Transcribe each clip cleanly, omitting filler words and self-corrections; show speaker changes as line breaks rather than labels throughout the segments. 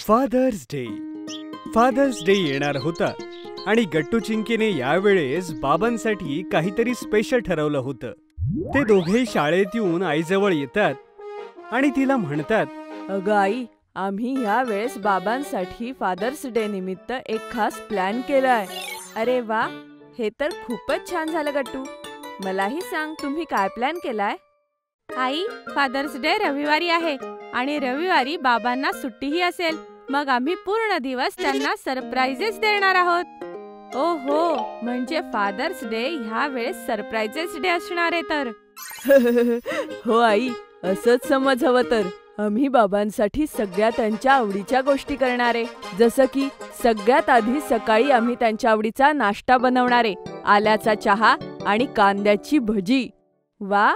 Fathers day येणार होता आणि गट्टू चिंकीने यावेळेस बाबांसाठी काहीतरी स्पेशल ठरवलं होतं. ते दोघेही शाळेत येऊन आईजवळ येतात आणि तिला म्हणतात,
अगं आई, आम्ही ह्या वेळेस बाबांसाठी फादर्स डे निमित्त एक खास प्लॅन केलाय. अरे वा, हे तर खूपच छान झालं गट्टू. मलाही सांग, तुम्ही काय प्लॅन केलाय?
आई, फादर्स डे रविवारी आहे आणि रविवारी बाबांना सुट्टीही असेल. मग आम्ही पूर्ण दिवस त्यांना सरप्राइजेस देणार आहोत.
ओहो,
म्हणजे फादर्स डे ह्या वेळेस सरप्राइजेस डे असणार आहे तर.
हो आई, असंच समज हवं तर. आम्ही बाबांसाठी सगळ्या त्यांच्या आवडीच्या गोष्टी करणारे. जसं की सगळ्यात आधी सकाळी आम्ही त्यांच्या आवडीचा नाश्ता बनवणारे, आल्याचा चहा आणि कांद्याची भजी. वा,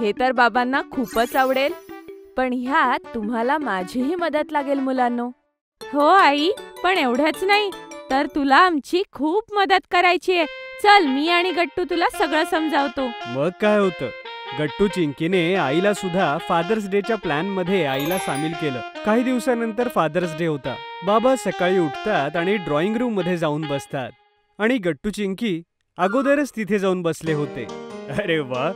हे तर बाबांना खूपच आवडेल. पण ह्यात तुम्हाला माझीही मदत लागेल मुलांनो.
हो आई, पण एवढंच नाही तर तुला आमची खूप मदत करायची आहे. चल, मी आणि गट्टू तुला सगळं समजावतो.
मग काय होतं, गट्टू चिंकीने आईला सुद्धा फादर्स डेच्या प्लॅन मध्ये आईला सामील केलं. काही दिवसानंतर फादर्स डे होता. बाबा सकाळी उठतात आणि ड्रॉइंग रूम मध्ये जाऊन बसतात आणि गट्टू चिंकी अगोदरच तिथे जाऊन बसले होते. अरे वा,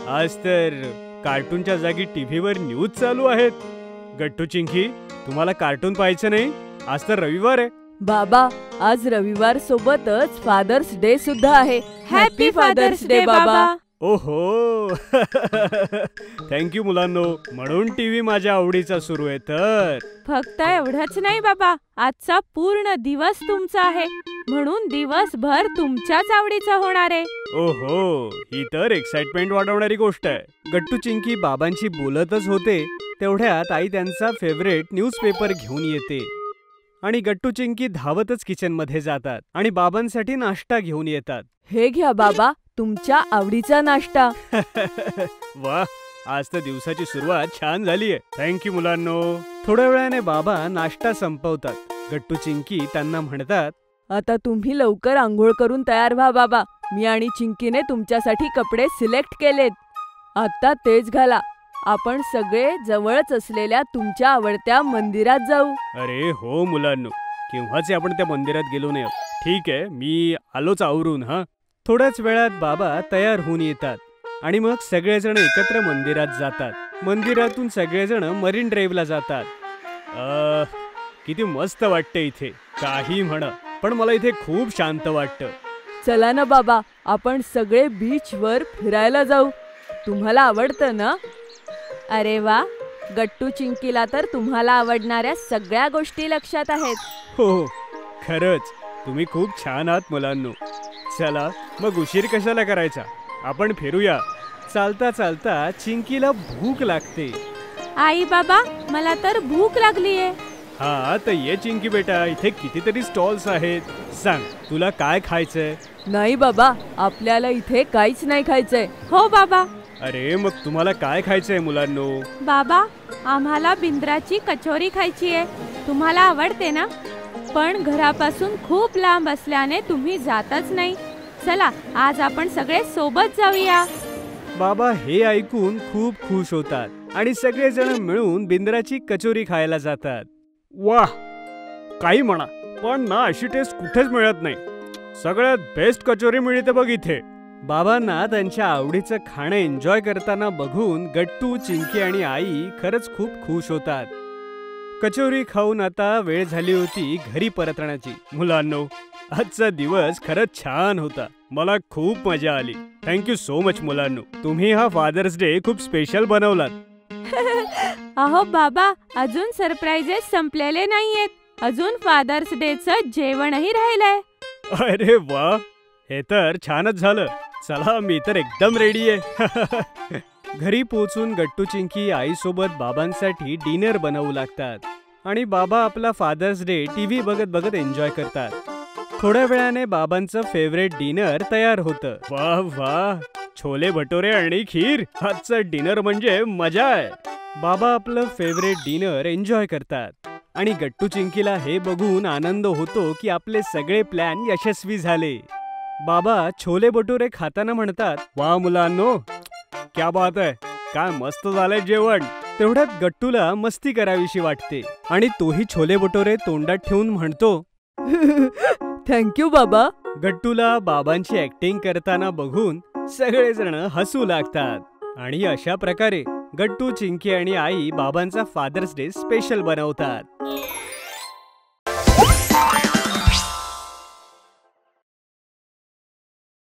आज तर कार्टूनच्या जागी टीव्हीवर न्यूज चालू आहेत. गट्टू चिंकी, तुम्हाला कार्टून पाहायचं नाही? आज तर रविवार आहे.
बाबा, आज रविवार सोबतच फादर्स डे सुद्धा आहे.
हॅपी फादर्स डे बाबा.
ओहो थँक्यू मुलांनो, म्हणून टीव्ही माझ्या आवडीचा सुरू आहे तर.
फक्त एवढंच नाही बाबा, आजचा पूर्ण दिवस तुमचा आहे, म्हणून दिवसभर तुमच्याच आवडीचा होणार आहे.
ओहो, ही तर एक्साइटमेंट वाढवणारी गोष्ट आहे. गट्टू चिंकी बाबांशी बोलतच होते तेवढ्यात आई त्यांचा फेवरेट न्यूजपेपर घेऊन येते आणि गट्टू चिंकी धावतच किचन मध्ये जातात आणि बाबांसाठी नाश्ता घेऊन येतात.
हे घ्या बाबा, तुमच्या आवडीचा नाश्ता.
वा, आज तर दिवसाची सुरुवात छान झालीये. थँक्यू मुलांनो. थोड्या वेळाने बाबा नाश्ता संपवतात. गट्टू चिंकी त्यांना म्हणतात,
आता तुम्ही लवकर आंघोळ करून तयार व्हा बाबा. मी आणि चिंकीने तुमच्यासाठी कपडे सिलेक्ट केलेत. आता तेच घाला. आपण सगळे जवळच असलेल्या तुमच्या आवडत्या मंदिरात जाऊ.
अरे हो मुलांनो, केव्हाच आपण त्या मंदिरात गेलो नाही. ठीक आहे, मी आलोच आवरून. हा, थोड्याच वेळात बाबा तयार होऊन येतात आणि मग सगळेजण एकत्र मंदिरात जातात. मंदिरातून सगळेजण मरीन ड्राईव्हला जातात. किती मस्त वाटतं इथे. काही म्हणा, पण मला इथे खूप शांत वाटतं.
चला ना बाबा, आपण सगळे बीचवर फिरायला जाऊ. तुम्हाला आवडतं ना?
अरे वा, गट्टू चिंकीला तर तुम्हाला आवडणाऱ्या सगळ्या गोष्टी लक्षात आहेत.
हो, खरंच तुम्ही खूप छान आहात मुलांनो. चला मग उशीर कशाला करायचा, आपण फिरूया. चालता चालता चिंकीला भूक लागते.
आई बाबा, मला तर भूक लागलीये.
हा, तर ये चिंकी बेटा, इथे कितीतरी स्टॉल्स आहेत. सांग, तुला काय खायचंय?
नाही बाबा, आपल्याला इथे काहीच नाही खायचंय.
हो बाबा.
अरे मग तुम्हाला काय खायचंय मुलांनो?
बाबा, आम्हाला बिंद्राची कचोरी खायची आहे. तुम्हाला आवडते ना? पण घरापासून खूप लांब असल्याने तुम्ही जातच नाही. चला, आज आपण सगळे सोबत जाऊया.
बाबा हे ऐकून खूप खुश होतात आणि सगळेजण मिळून बिंद्राची कचोरी खायला जातात. वाह, काही म्हणा, पण ना अशी टेस्ट कुठेच मिळत नाही. सगळ्यात बेस्ट कचोरी मिळते बघ इथे. बाबांना त्यांच्या आवडीचं खाणं एन्जॉय करताना बघून गट्टू, चिंकी आणि आई खरंच खूप खुश होतात. कचोरी खाऊन आता वेळ झाली होती घरी परतण्याची. मुलांनो, आजचा दिवस खरंच छान होता. मला खूप मजा आली. थँक्यू सो मच मुलांनो. तुम्ही हा फादर्स डे खूप स्पेशल बनवलात.
अहो बाबा, अजून सरप्राइजेस संपलेले नाहीयेत. अजून फादर्स डेचं जेवणही राहिलंय.
अरे वा, हे तर छानच झालं. चला, मी तर एकदम रेडी आहे. घरी पोहोचून गट्टू चिंकी आईसोबत बाबांसाठी डिनर बनवू लागतात आणि बाबा आपला फादर्स डे टीव्ही बघत बघत एन्जॉय करतात. थोड्या वेळाने बाबांचं फेवरेट डिनर तयार होतं. वाह वाह, छोले भटोरे आणि खीर. आजचं डिनर म्हणजे मजा आहे. बाबा आपलं फेवरेट डिनर एन्जॉय करतात आणि गट्टू चिंकीला हे बघून आनंद होतो की आपले सगळे प्लॅन यशस्वी झाले. बाबा छोले भटोरे खाताना म्हणतात, वा मुलांनो, क्या बात आहे, काय मस्त झालंय जेवण. तेवढ्यात गट्टूला मस्ती करावीशी वाटते आणि तोही छोले भटुरे तोंडात ठेवून म्हणतो,
थँक्यू बाबा.
गट्टूला बाबांची ऍक्टिंग करताना बघून सगळेजण हसू लागतात आणि अशा प्रकारे गट्टू, चिंकी आणि आई बाबांचा फादर्स डे स्पेशल बनवतात.